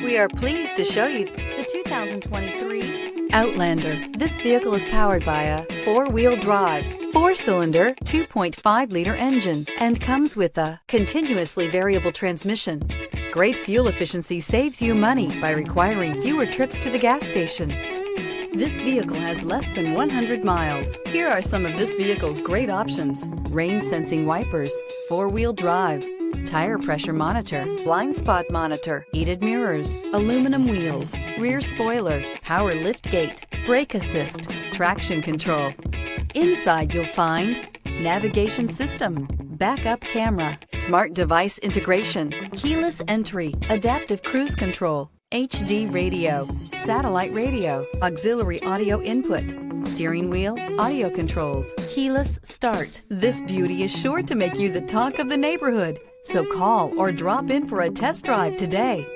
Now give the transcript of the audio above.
We are pleased to show you the 2023 Outlander. This vehicle is powered by a four-wheel drive, four-cylinder, 2.5-liter engine and comes with a continuously variable transmission. Great fuel efficiency saves you money by requiring fewer trips to the gas station. This vehicle has less than 100 miles. Here are some of this vehicle's great options: rain-sensing wipers, four-wheel drive, tire pressure monitor, blind spot monitor, heated mirrors, aluminum wheels, rear spoiler, power liftgate, brake assist, traction control. Inside you'll find navigation system, backup camera, smart device integration, keyless entry, adaptive cruise control, HD radio, satellite radio, auxiliary audio input, steering wheel audio controls, keyless start. This beauty is sure to make you the talk of the neighborhood. So call or drop in for a test drive today.